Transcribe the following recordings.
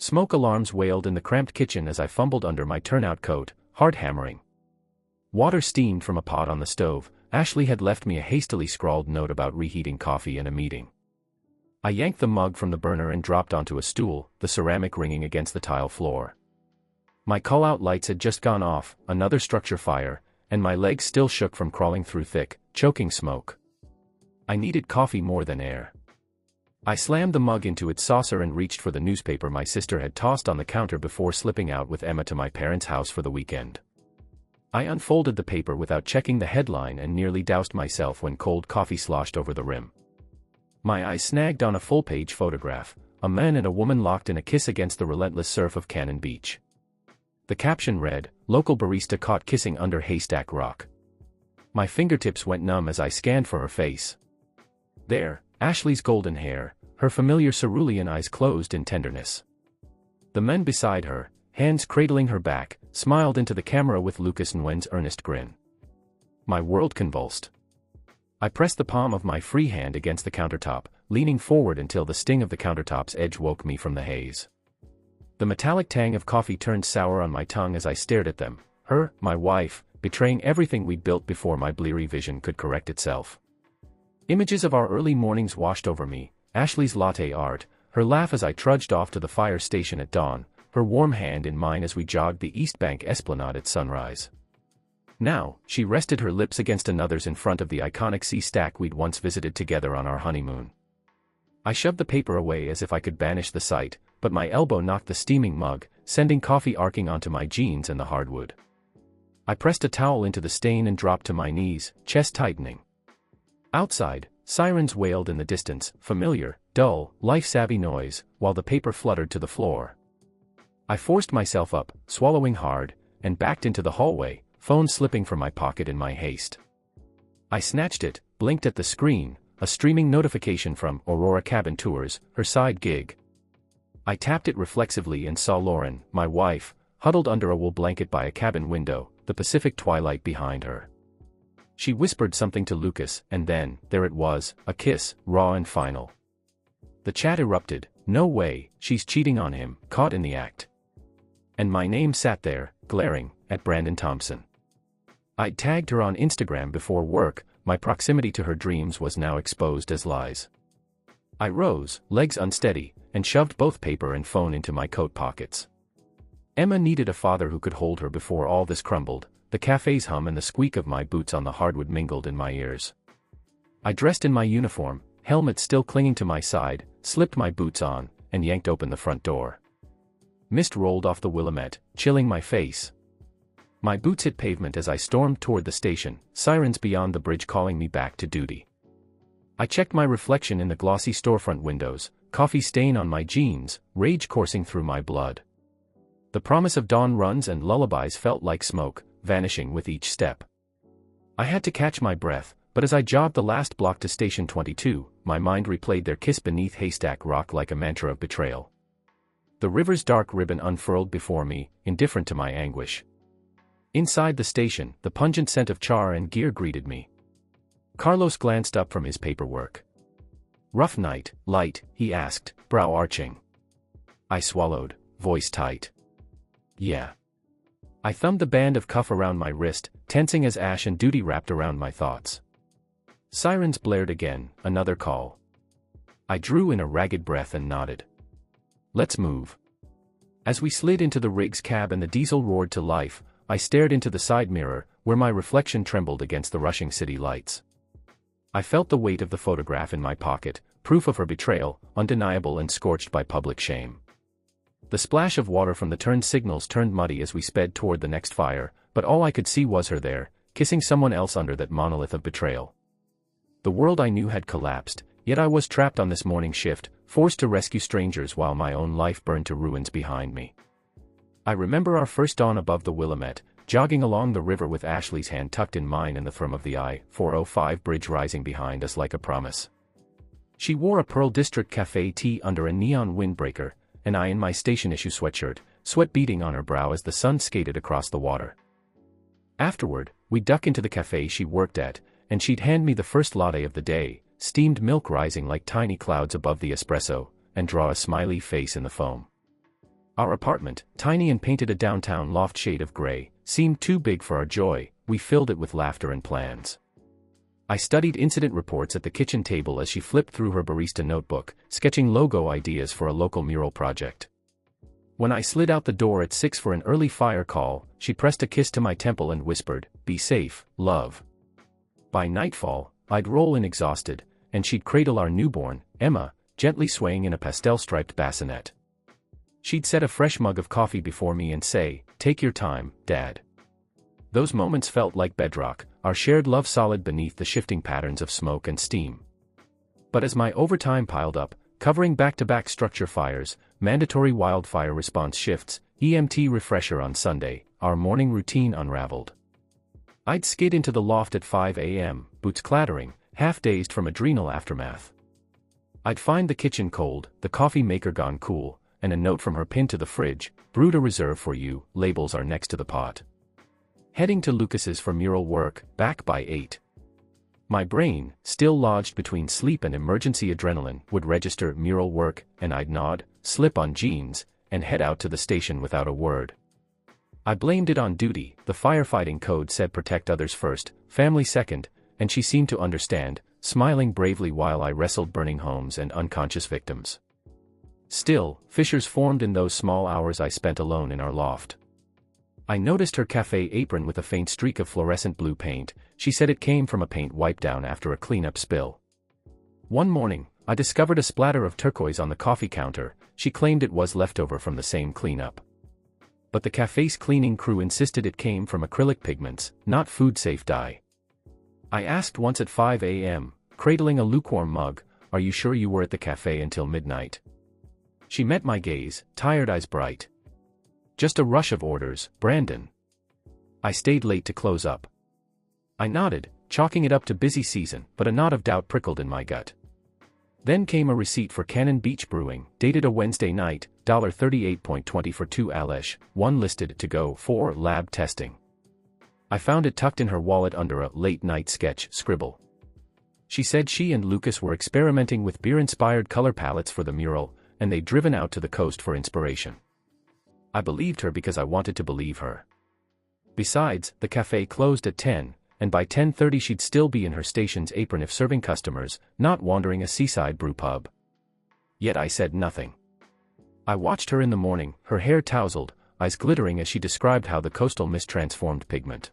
Smoke alarms wailed in the cramped kitchen as I fumbled under my turnout coat, hard hammering. Water steamed from a pot on the stove. Ashley had left me a hastily scrawled note about reheating coffee and a meeting. I yanked the mug from the burner and dropped onto a stool, the ceramic ringing against the tile floor. My call-out lights had just gone off, another structure fire, and my legs still shook from crawling through thick, choking smoke. I needed coffee more than air. I slammed the mug into its saucer and reached for the newspaper my sister had tossed on the counter before slipping out with Emma to my parents' house for the weekend. I unfolded the paper without checking the headline and nearly doused myself when cold coffee sloshed over the rim. My eyes snagged on a full-page photograph, a man and a woman locked in a kiss against the relentless surf of Cannon Beach. The caption read, "Local barista caught kissing under haystack rock." My fingertips went numb as I scanned for her face. There, Ashley's golden hair, her familiar cerulean eyes closed in tenderness. The men beside her, hands cradling her back, smiled into the camera with Lucas Nguyen's earnest grin. My world convulsed. I pressed the palm of my free hand against the countertop, leaning forward until the sting of the countertop's edge woke me from the haze. The metallic tang of coffee turned sour on my tongue as I stared at them, her, my wife, betraying everything we'd built before my bleary vision could correct itself. Images of our early mornings washed over me, Ashley's latte art, her laugh as I trudged off to the fire station at dawn, her warm hand in mine as we jogged the East Bank Esplanade at sunrise. Now, she rested her lips against another's in front of the iconic sea stack we'd once visited together on our honeymoon. I shoved the paper away as if I could banish the sight, but my elbow knocked the steaming mug, sending coffee arcing onto my jeans and the hardwood. I pressed a towel into the stain and dropped to my knees, chest tightening. Outside, sirens wailed in the distance, familiar, dull, life-savvy noise, while the paper fluttered to the floor. I forced myself up, swallowing hard, and backed into the hallway, phone slipping from my pocket in my haste. I snatched it, blinked at the screen, a streaming notification from Aurora Cabin Tours, her side gig. I tapped it reflexively and saw Lauren, my wife, huddled under a wool blanket by a cabin window, the Pacific twilight behind her. She whispered something to Lucas, and then, there it was, a kiss, raw and final. The chat erupted, "No way, she's cheating on him, caught in the act." And my name sat there, glaring, at Brandon Thompson. I'd tagged her on Instagram before work, my proximity to her dreams was now exposed as lies. I rose, legs unsteady, and shoved both paper and phone into my coat pockets. Emma needed a father who could hold her before all this crumbled. The cafe's hum and the squeak of my boots on the hardwood mingled in my ears. I dressed in my uniform, helmet still clinging to my side, slipped my boots on, and yanked open the front door. Mist rolled off the Willamette, chilling my face. My boots hit pavement as I stormed toward the station, sirens beyond the bridge calling me back to duty. I checked my reflection in the glossy storefront windows, coffee stain on my jeans, rage coursing through my blood. The promise of dawn runs and lullabies felt like smoke, vanishing with each step. I had to catch my breath, but as I jogged the last block to Station 22, my mind replayed their kiss beneath haystack rock like a mantra of betrayal. The river's dark ribbon unfurled before me, indifferent to my anguish. Inside the station, the pungent scent of char and gear greeted me. Carlos glanced up from his paperwork. "Rough night, light?" he asked, brow arching. I swallowed, voice tight. "Yeah." I thumbed the band of cuff around my wrist, tensing as ash and duty wrapped around my thoughts. Sirens blared again, another call. I drew in a ragged breath and nodded. "Let's move." As we slid into the rig's cab and the diesel roared to life, I stared into the side mirror, where my reflection trembled against the rushing city lights. I felt the weight of the photograph in my pocket, proof of her betrayal, undeniable and scorched by public shame. The splash of water from the turn signals turned muddy as we sped toward the next fire, but all I could see was her there, kissing someone else under that monolith of betrayal. The world I knew had collapsed, yet I was trapped on this morning shift, forced to rescue strangers while my own life burned to ruins behind me. I remember our first dawn above the Willamette, jogging along the river with Ashley's hand tucked in mine and the thrum of the I-405 bridge rising behind us like a promise. She wore a Pearl District Cafe tee under a neon windbreaker, and I in my station-issue sweatshirt, sweat beading on her brow as the sun skated across the water. Afterward, we'd duck into the cafe she worked at, and she'd hand me the first latte of the day, steamed milk rising like tiny clouds above the espresso, and draw a smiley face in the foam. Our apartment, tiny and painted a downtown loft shade of gray, seemed too big for our joy. We filled it with laughter and plans. I studied incident reports at the kitchen table as she flipped through her barista notebook, sketching logo ideas for a local mural project. When I slid out the door at 6 for an early fire call, she pressed a kiss to my temple and whispered, "Be safe, love." By nightfall, I'd roll in exhausted, and she'd cradle our newborn, Emma, gently swaying in a pastel-striped bassinet. She'd set a fresh mug of coffee before me and say, "Take your time, Dad." Those moments felt like bedrock, our shared love solid beneath the shifting patterns of smoke and steam. But as my overtime piled up, covering back-to-back structure fires, mandatory wildfire response shifts, EMT refresher on Sunday, our morning routine unraveled. I'd skid into the loft at 5 a.m., boots clattering, half-dazed from adrenal aftermath. I'd find the kitchen cold, the coffee maker gone cool, and a note from her pinned to the fridge, "Brewed a reserve for you, labels are next to the pot." Heading to Lucas's for mural work, back by 8. My brain, still lodged between sleep and emergency adrenaline, would register mural work, and I'd nod, slip on jeans, and head out to the station without a word. I blamed it on duty. The firefighting code said protect others first, family second, and she seemed to understand, smiling bravely while I wrestled burning homes and unconscious victims. Still, fissures formed in those small hours I spent alone in our loft. I noticed her cafe apron with a faint streak of fluorescent blue paint. She said it came from a paint wipe down after a cleanup spill. One morning, I discovered a splatter of turquoise on the coffee counter. She claimed it was leftover from the same cleanup. But the cafe's cleaning crew insisted it came from acrylic pigments, not food-safe dye. I asked once at 5 a.m., cradling a lukewarm mug, "Are you sure you were at the cafe until midnight?" She met my gaze, tired eyes bright. "Just a rush of orders, Brandon. I stayed late to close up." I nodded, chalking it up to busy season, but a knot of doubt prickled in my gut. Then came a receipt for Cannon Beach Brewing, dated a Wednesday night, $38.20 for 2 Alesh, 1 listed to go for lab testing. I found it tucked in her wallet under a late-night sketch scribble. She said she and Lucas were experimenting with beer-inspired color palettes for the mural, and they'd driven out to the coast for inspiration. I believed her because I wanted to believe her. Besides, the cafe closed at 10, and by 10:30 she'd still be in her station's apron if serving customers, not wandering a seaside brew pub. Yet I said nothing. I watched her in the morning, her hair tousled, eyes glittering as she described how the coastal mist transformed pigment.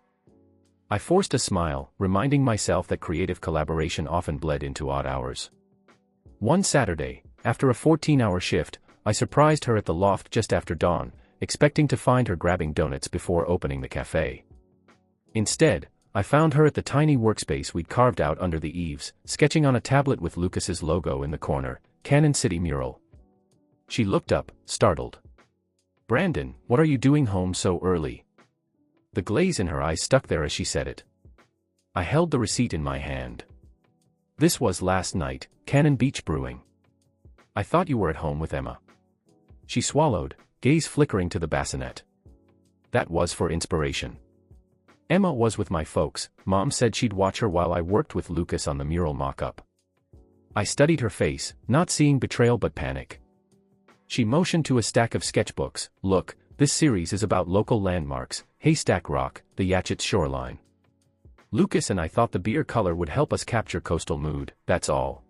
I forced a smile, reminding myself that creative collaboration often bled into odd hours. One Saturday, after a 14-hour shift, I surprised her at the loft just after dawn, expecting to find her grabbing donuts before opening the cafe. Instead, I found her at the tiny workspace we'd carved out under the eaves, sketching on a tablet with Lucas's logo in the corner, Cannon City Mural. She looked up, startled. "Brandon, what are you doing home so early?" The glaze in her eyes stuck there as she said it. I held the receipt in my hand. "This was last night, Cannon Beach Brewing. I thought you were at home with Emma." She swallowed, gaze flickering to the bassinet. "That was for inspiration. Emma was with my folks. Mom said she'd watch her while I worked with Lucas on the mural mock-up." I studied her face, not seeing betrayal but panic. She motioned to a stack of sketchbooks. "Look, this series is about local landmarks, Haystack Rock, the Yachits shoreline. Lucas and I thought the beer color would help us capture coastal mood, that's all."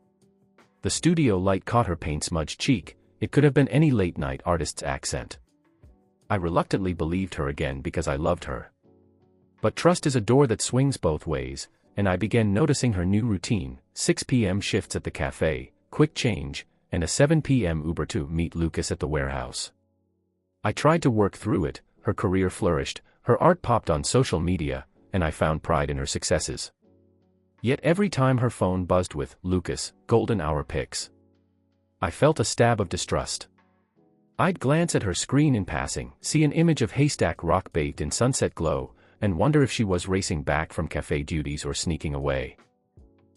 The studio light caught her paint-smudged cheek. It could have been any late-night artist's accent. I reluctantly believed her again because I loved her. But trust is a door that swings both ways, and I began noticing her new routine: 6 p.m. shifts at the cafe, quick change, and a 7 p.m. Uber to meet Lucas at the warehouse. I tried to work through it. Her career flourished, her art popped on social media, and I found pride in her successes. Yet every time her phone buzzed with "Lucas, golden hour pics," I felt a stab of distrust. I'd glance at her screen in passing, see an image of Haystack Rock bathed in sunset glow, and wonder if she was racing back from cafe duties or sneaking away.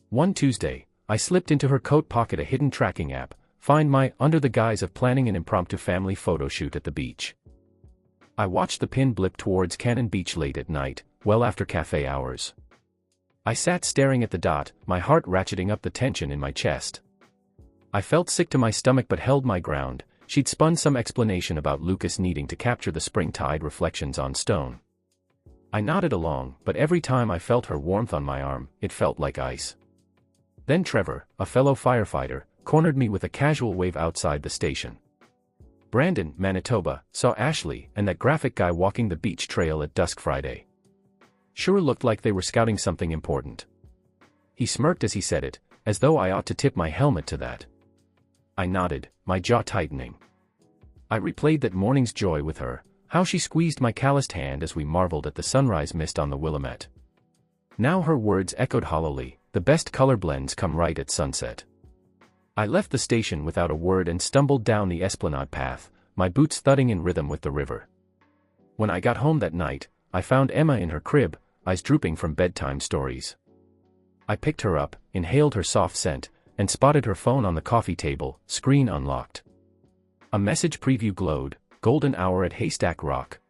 One Tuesday, I slipped into her coat pocket a hidden tracking app, Find My, under the guise of planning an impromptu family photo shoot at the beach. I watched the pin blip towards Cannon Beach late at night, well after cafe hours. I sat staring at the dot, my heart ratcheting up the tension in my chest. I felt sick to my stomach but held my ground. She'd spun some explanation about Lucas needing to capture the spring-tide reflections on stone. I nodded along, but every time I felt her warmth on my arm, it felt like ice. Then Trevor, a fellow firefighter, cornered me with a casual wave outside the station. Brandon, Manitoba, saw Ashley and that graphic guy walking the beach trail at dusk Friday. Sure looked like they were scouting something important. He smirked as he said it, as though I ought to tip my helmet to that. I nodded, my jaw tightening. I replayed that morning's joy with her, how she squeezed my calloused hand as we marveled at the sunrise mist on the Willamette. Now her words echoed hollowly, the best color blends come right at sunset. I left the station without a word and stumbled down the Esplanade path, my boots thudding in rhythm with the river. When I got home that night, I found Emma in her crib, eyes drooping from bedtime stories. I picked her up, inhaled her soft scent, and spotted her phone on the coffee table, screen unlocked. A message preview glowed, golden hour at Haystack Rock.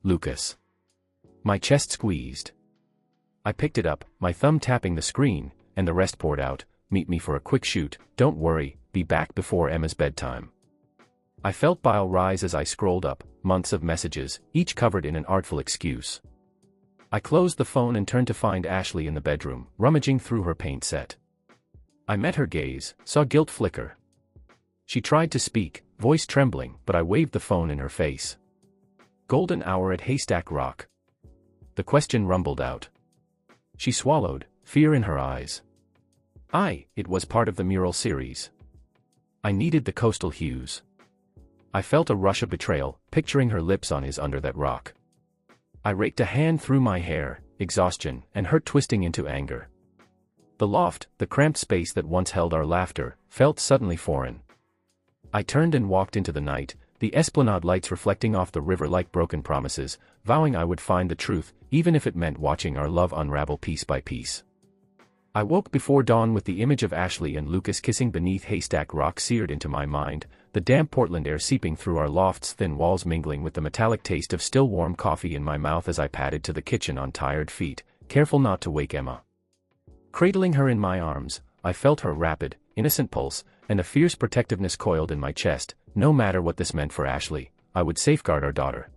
Lucas. My chest squeezed. I picked it up, my thumb tapping the screen, and the rest poured out, meet me for a quick shoot, don't worry, be back before Emma's bedtime. I felt bile rise as I scrolled up, months of messages, each covered in an artful excuse. I closed the phone and turned to find Ashley in the bedroom, rummaging through her paint set. I met her gaze, saw guilt flicker. She tried to speak, voice trembling, but I waved the phone in her face. Golden hour at Haystack Rock. The question rumbled out. She swallowed, fear in her eyes. It was part of the mural series. I needed the coastal hues. I felt a rush of betrayal, picturing her lips on his under that rock. I raked a hand through my hair, exhaustion, and hurt twisting into anger. The loft, the cramped space that once held our laughter, felt suddenly foreign. I turned and walked into the night, the Esplanade lights reflecting off the river like broken promises, vowing I would find the truth, even if it meant watching our love unravel piece by piece. I woke before dawn with the image of Ashley and Lucas kissing beneath Haystack Rock seared into my mind, the damp Portland air seeping through our loft's thin walls mingling with the metallic taste of still warm coffee in my mouth as I padded to the kitchen on tired feet, careful not to wake Emma. Cradling her in my arms, I felt her rapid, innocent pulse, and a fierce protectiveness coiled in my chest. No matter what this meant for Ashley, I would safeguard our daughter.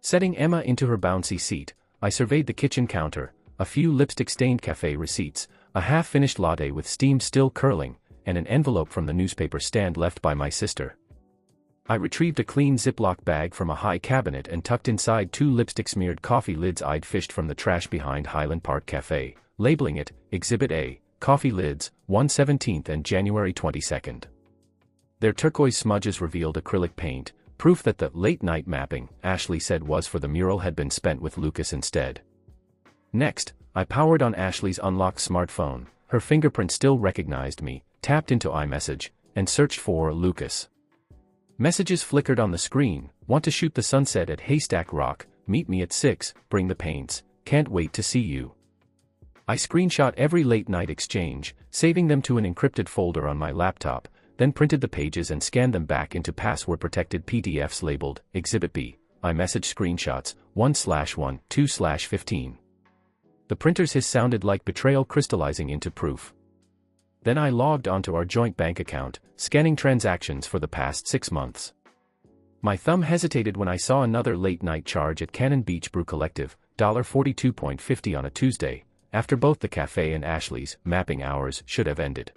Setting Emma into her bouncy seat, I surveyed the kitchen counter, a few lipstick-stained cafe receipts, a half-finished latte with steam still curling, and an envelope from the newspaper stand left by my sister. I retrieved a clean Ziploc bag from a high cabinet and tucked inside 2 lipstick-smeared coffee lids I'd fished from the trash behind Highland Park Cafe, labeling it, Exhibit A, Coffee Lids, 1/17 and January 22nd. Their turquoise smudges revealed acrylic paint, proof that the late-night mapping Ashley said was for the mural had been spent with Lucas instead. Next, I powered on Ashley's unlocked smartphone, her fingerprint still recognized me, tapped into iMessage, and searched for Lucas. Messages flickered on the screen, want to shoot the sunset at Haystack Rock, meet me at 6, bring the paints, can't wait to see you. I screenshot every late-night exchange, saving them to an encrypted folder on my laptop, then printed the pages and scanned them back into password-protected PDFs labeled, Exhibit B, iMessage screenshots, 1/1, 2/15. The printer's hiss sounded like betrayal crystallizing into proof. Then I logged onto our joint bank account, scanning transactions for the past 6 months. My thumb hesitated when I saw another late-night charge at Cannon Beach Brew Collective, $42.50 on a Tuesday, after both the cafe and Ashley's mapping hours should have ended.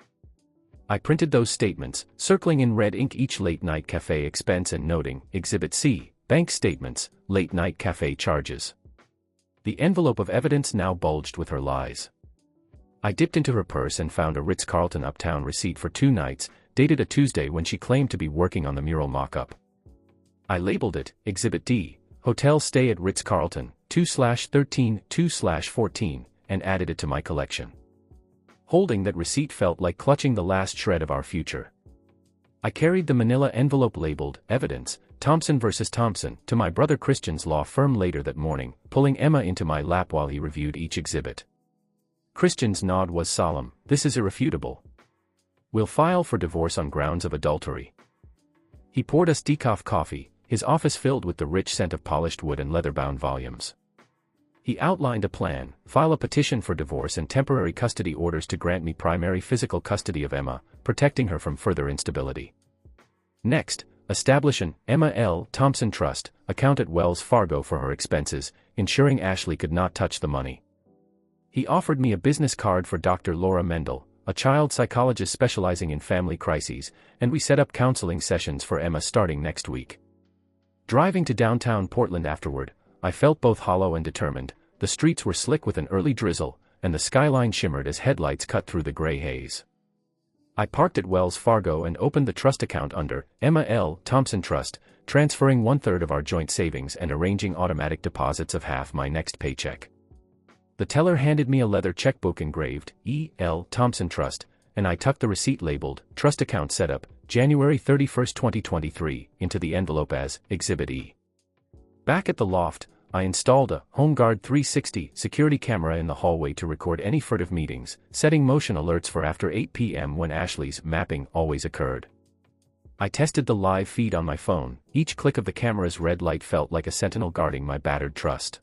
I printed those statements, circling in red ink each late-night cafe expense and noting, Exhibit C, bank statements, late-night cafe charges. The envelope of evidence now bulged with her lies. I dipped into her purse and found a Ritz-Carlton Uptown receipt for 2 nights, dated a Tuesday when she claimed to be working on the mural mock-up. I labeled it, Exhibit D, Hotel Stay at Ritz-Carlton, 2/13, 2/14, and added it to my collection. Holding that receipt felt like clutching the last shred of our future. I carried the manila envelope labeled, Evidence, Thompson vs. Thompson, to my brother Christian's law firm later that morning, pulling Emma into my lap while he reviewed each exhibit. Christian's nod was solemn, this is irrefutable. We'll file for divorce on grounds of adultery. He poured us decaf coffee, his office filled with the rich scent of polished wood and leather-bound volumes. He outlined a plan, file a petition for divorce and temporary custody orders to grant me primary physical custody of Emma, protecting her from further instability. Next, establish an Emma L. Thompson Trust account at Wells Fargo for her expenses, ensuring Ashley could not touch the money. He offered me a business card for Dr. Laura Mendel, a child psychologist specializing in family crises, and we set up counseling sessions for Emma starting next week. Driving to downtown Portland afterward, I felt both hollow and determined. The streets were slick with an early drizzle, and the skyline shimmered as headlights cut through the gray haze. I parked at Wells Fargo and opened the trust account under Emma L. Thompson Trust, transferring 1/3 of our joint savings and arranging automatic deposits of half my next paycheck. The teller handed me a leather checkbook engraved E. L. Thompson Trust, and I tucked the receipt labeled Trust Account Setup, January 31, 2023, into the envelope as Exhibit E. Back at the loft, I installed a HomeGuard 360 security camera in the hallway to record any furtive meetings, setting motion alerts for after 8 p.m. when Ashley's mapping always occurred. I tested the live feed on my phone. Each click of the camera's red light felt like a sentinel guarding my battered trust.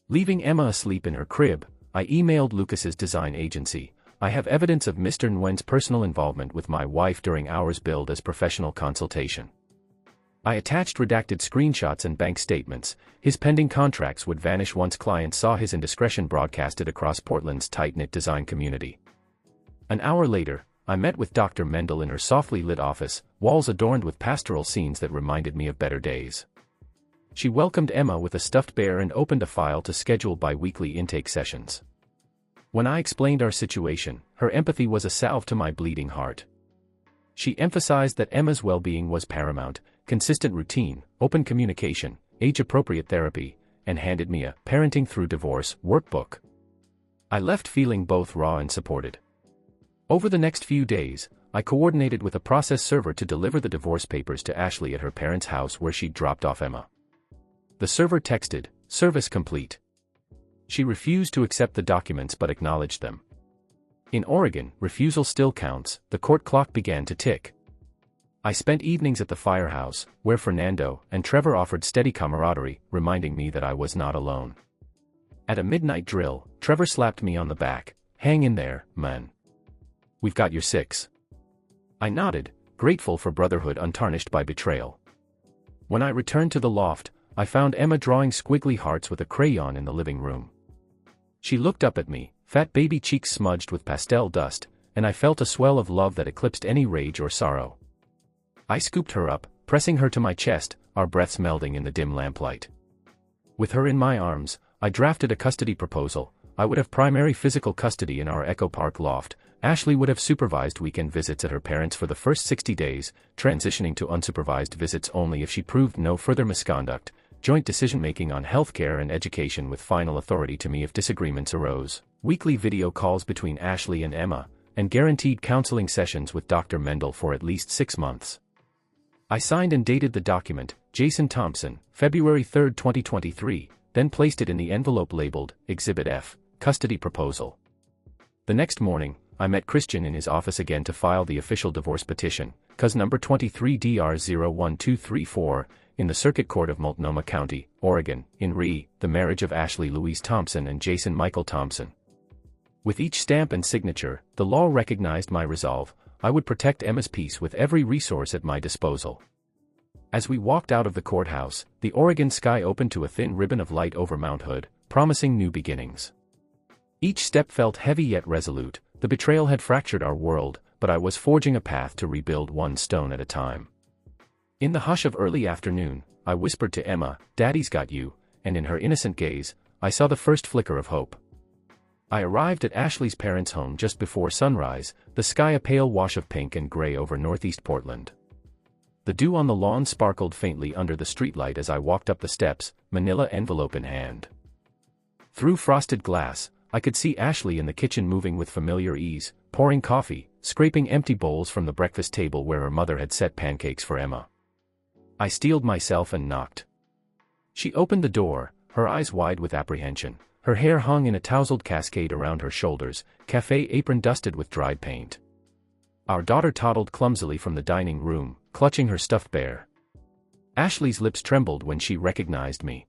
Leaving Emma asleep in her crib, I emailed Lucas's design agency. I have evidence of Mr. Nguyen's personal involvement with my wife during hours billed as professional consultation. I attached redacted screenshots and bank statements. His pending contracts would vanish once clients saw his indiscretion broadcasted across Portland's tight-knit design community. An hour later, I met with Dr. Mendel in her softly lit office, walls adorned with pastoral scenes that reminded me of better days. She welcomed Emma with a stuffed bear and opened a file to schedule bi-weekly intake sessions. When I explained our situation, her empathy was a salve to my bleeding heart. She emphasized that Emma's well-being was paramount, consistent routine, open communication, age-appropriate therapy, and handed me a Parenting Through Divorce workbook. I left feeling both raw and supported. Over the next few days, I coordinated with a process server to deliver the divorce papers to Ashley at her parents' house where she'd dropped off Emma. The server texted, "Service complete." She refused to accept the documents but acknowledged them. In Oregon, refusal still counts. The court clock began to tick. I spent evenings at the firehouse, where Fernando and Trevor offered steady camaraderie, reminding me that I was not alone. At a midnight drill, Trevor slapped me on the back. "Hang in there, man. We've got your six." I nodded, grateful for brotherhood untarnished by betrayal. When I returned to the loft, I found Emma drawing squiggly hearts with a crayon in the living room. She looked up at me, fat baby cheeks smudged with pastel dust, and I felt a swell of love that eclipsed any rage or sorrow. I scooped her up, pressing her to my chest, our breaths melding in the dim lamplight. With her in my arms, I drafted a custody proposal. I would have primary physical custody in our Echo Park loft. Ashley would have supervised weekend visits at her parents' for the first 60 days, transitioning to unsupervised visits only if she proved no further misconduct. Joint decision-making on healthcare and education with final authority to me if disagreements arose, weekly video calls between Ashley and Emma, and guaranteed counseling sessions with Dr. Mendel for at least 6 months. I signed and dated the document, Jason Thompson, February 3, 2023, then placed it in the envelope labeled, Exhibit F, Custody Proposal. The next morning, I met Christian in his office again to file the official divorce petition, cause number 23DR01234, in the Circuit Court of Multnomah County, Oregon, in re. the marriage of Ashley Louise Thompson and Jason Michael Thompson. With each stamp and signature, the law recognized my resolve. I would protect Emma's peace with every resource at my disposal. As we walked out of the courthouse, the Oregon sky opened to a thin ribbon of light over Mount Hood, promising new beginnings. Each step felt heavy yet resolute. The betrayal had fractured our world, but I was forging a path to rebuild one stone at a time. In the hush of early afternoon, I whispered to Emma, "Daddy's got you," and in her innocent gaze, I saw the first flicker of hope. I arrived at Ashley's parents' home just before sunrise, the sky a pale wash of pink and gray over northeast Portland. The dew on the lawn sparkled faintly under the streetlight as I walked up the steps, manila envelope in hand. Through frosted glass, I could see Ashley in the kitchen moving with familiar ease, pouring coffee, scraping empty bowls from the breakfast table where her mother had set pancakes for Emma. I steeled myself and knocked. She opened the door, her eyes wide with apprehension. Her hair hung in a tousled cascade around her shoulders, cafe apron dusted with dried paint. Our daughter toddled clumsily from the dining room, clutching her stuffed bear. Ashley's lips trembled when she recognized me.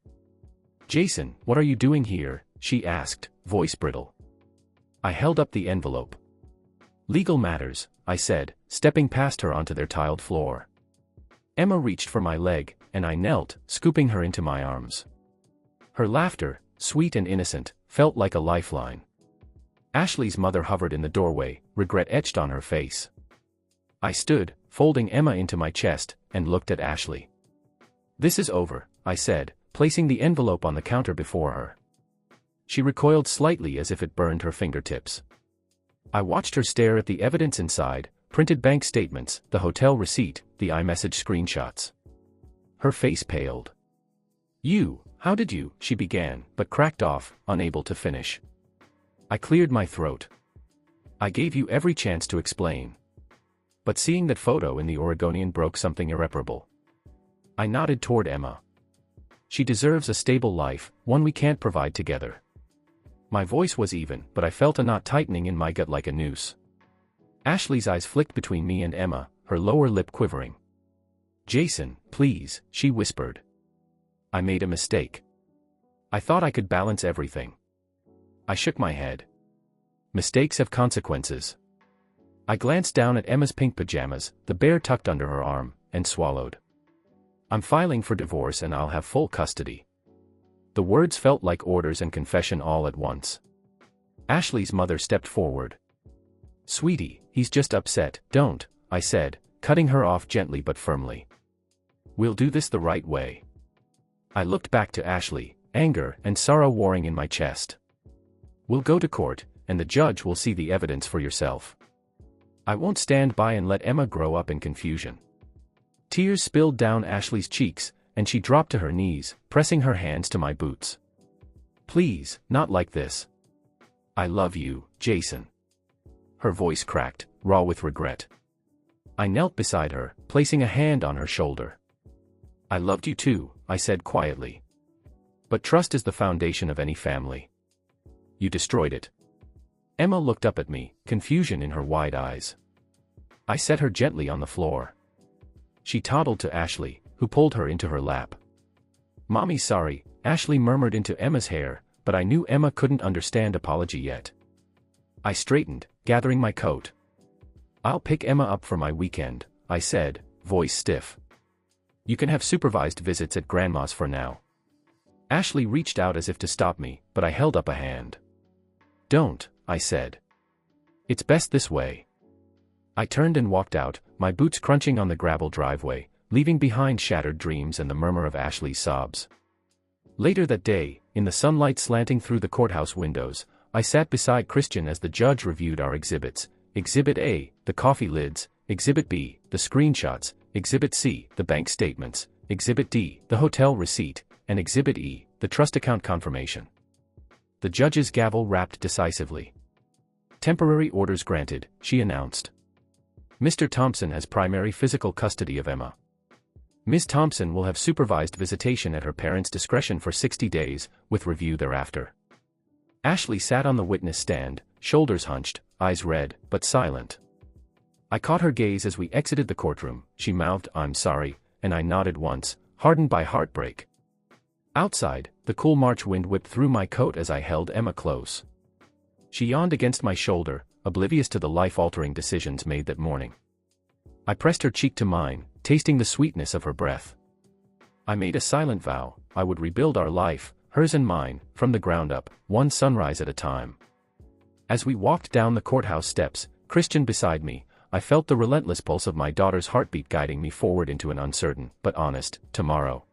"Jason, what are you doing here?" she asked, voice brittle. I held up the envelope. "Legal matters," I said, stepping past her onto their tiled floor. Emma reached for my leg, and I knelt, scooping her into my arms. Her laughter, sweet and innocent, felt like a lifeline. Ashley's mother hovered in the doorway, regret etched on her face. I stood, folding Emma into my chest, and looked at Ashley. "This is over," I said, placing the envelope on the counter before her. She recoiled slightly as if it burned her fingertips. I watched her stare at the evidence inside, printed bank statements, the hotel receipt, the iMessage screenshots. Her face paled. How did you," she began, but cracked off, unable to finish. I cleared my throat. "I gave you every chance to explain." But seeing that photo in the Oregonian broke something irreparable. I nodded toward Emma. "She deserves a stable life, one we can't provide together." My voice was even, but I felt a knot tightening in my gut like a noose. Ashley's eyes flicked between me and Emma, her lower lip quivering. "Jason, please," she whispered. "I made a mistake. I thought I could balance everything." I shook my head. "Mistakes have consequences." I glanced down at Emma's pink pajamas, the bear tucked under her arm, and swallowed. "I'm filing for divorce and I'll have full custody." The words felt like orders and confession all at once. Ashley's mother stepped forward. "Sweetie, he's just upset, don't," I said, cutting her off gently but firmly. "We'll do this the right way." I looked back to Ashley, anger and sorrow warring in my chest. "We'll go to court, and the judge will see the evidence for yourself. I won't stand by and let Emma grow up in confusion." Tears spilled down Ashley's cheeks, and she dropped to her knees, pressing her hands to my boots. "Please, not like this. I love you, Jason." Her voice cracked, raw with regret. I knelt beside her, placing a hand on her shoulder. "I loved you too," I said quietly. "But trust is the foundation of any family. You destroyed it." Emma looked up at me, confusion in her wide eyes. I set her gently on the floor. She toddled to Ashley, who pulled her into her lap. "Mommy, sorry," Ashley murmured into Emma's hair, but I knew Emma couldn't understand apology yet. I straightened, gathering my coat. "I'll pick Emma up for my weekend," I said, voice stiff. "You can have supervised visits at Grandma's for now." Ashley reached out as if to stop me, but I held up a hand. "Don't," I said. "It's best this way." I turned and walked out, my boots crunching on the gravel driveway, leaving behind shattered dreams and the murmur of Ashley's sobs. Later that day, in the sunlight slanting through the courthouse windows, I sat beside Christian as the judge reviewed our exhibits. Exhibit A, the coffee lids; Exhibit B, the screenshots; Exhibit C, the bank statements; Exhibit D, the hotel receipt; and Exhibit E, the trust account confirmation. The judge's gavel rapped decisively. "Temporary orders granted," she announced. "Mr. Thompson has primary physical custody of Emma. Ms. Thompson will have supervised visitation at her parents' discretion for 60 days, with review thereafter." Ashley sat on the witness stand, shoulders hunched, eyes red, but silent. I caught her gaze as we exited the courtroom. She mouthed, "I'm sorry," and I nodded once, hardened by heartbreak. Outside, the cool March wind whipped through my coat as I held Emma close. She yawned against my shoulder, oblivious to the life-altering decisions made that morning. I pressed her cheek to mine, tasting the sweetness of her breath. I made a silent vow, I would rebuild our life, hers and mine, from the ground up, one sunrise at a time. As we walked down the courthouse steps, Christian beside me, I felt the relentless pulse of my daughter's heartbeat guiding me forward into an uncertain, but honest, tomorrow.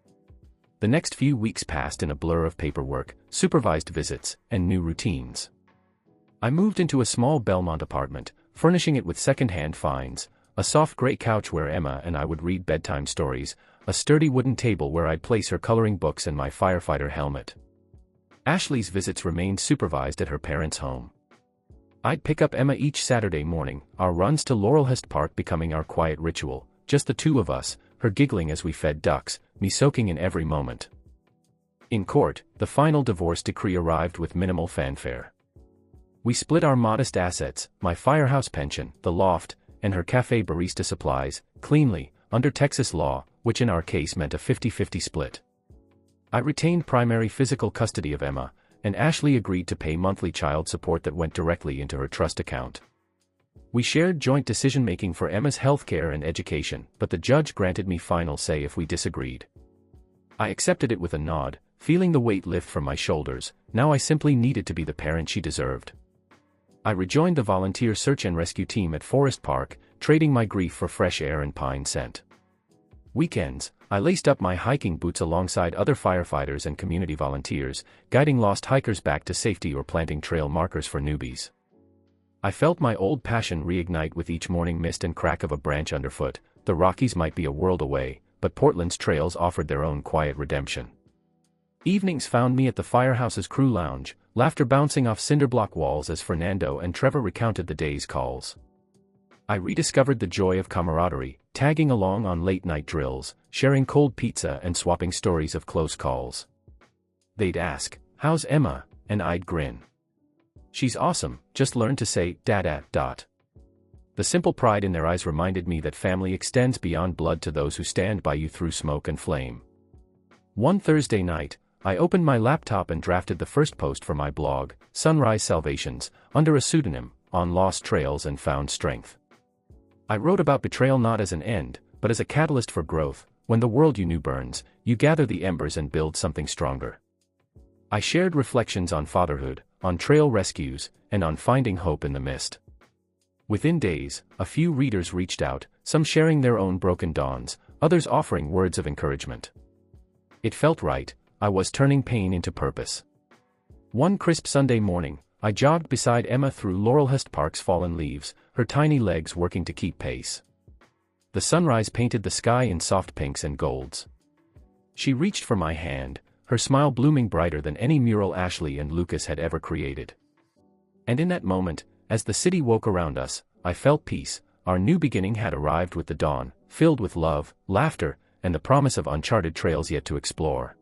The next few weeks passed in a blur of paperwork, supervised visits, and new routines. I moved into a small Belmont apartment, furnishing it with second-hand finds, a soft gray couch where Emma and I would read bedtime stories, a sturdy wooden table where I'd place her coloring books and my firefighter helmet. Ashley's visits remained supervised at her parents' home. I'd pick up Emma each Saturday morning, our runs to Laurelhurst Park becoming our quiet ritual, just the two of us, her giggling as we fed ducks, me soaking in every moment. In court, the final divorce decree arrived with minimal fanfare. We split our modest assets, my firehouse pension, the loft, and her cafe barista supplies, cleanly, under Texas law, which in our case meant a 50-50 split. I retained primary physical custody of Emma, and Ashley agreed to pay monthly child support that went directly into her trust account. We shared joint decision-making for Emma's healthcare and education, but the judge granted me final say if we disagreed. I accepted it with a nod, feeling the weight lift from my shoulders. Now I simply needed to be the parent she deserved. I rejoined the volunteer search and rescue team at Forest Park, trading my grief for fresh air and pine scent. Weekends, I laced up my hiking boots alongside other firefighters and community volunteers, guiding lost hikers back to safety or planting trail markers for newbies. I felt my old passion reignite with each morning mist and crack of a branch underfoot. The Rockies might be a world away, but Portland's trails offered their own quiet redemption. Evenings found me at the firehouse's crew lounge, laughter bouncing off cinderblock walls as Fernando and Trevor recounted the day's calls. I rediscovered the joy of camaraderie, tagging along on late-night drills, sharing cold pizza and swapping stories of close calls. They'd ask, "How's Emma?" and I'd grin. "She's awesome, just learn to say, Dada, dot." The simple pride in their eyes reminded me that family extends beyond blood to those who stand by you through smoke and flame. One Thursday night, I opened my laptop and drafted the first post for my blog, Sunrise Salvations, under a pseudonym, on lost trails and found strength. I wrote about betrayal not as an end, but as a catalyst for growth. When the world you knew burns, you gather the embers and build something stronger. I shared reflections on fatherhood, on trail rescues, and on finding hope in the mist. Within days, a few readers reached out, some sharing their own broken dawns, others offering words of encouragement. It felt right. I was turning pain into purpose. One crisp Sunday morning, I jogged beside Emma through Laurelhurst Park's fallen leaves, her tiny legs working to keep pace. The sunrise painted the sky in soft pinks and golds. She reached for my hand, her smile blooming brighter than any mural Ashley and Lucas had ever created. And in that moment, as the city woke around us, I felt peace. Our new beginning had arrived with the dawn, filled with love, laughter, and the promise of uncharted trails yet to explore.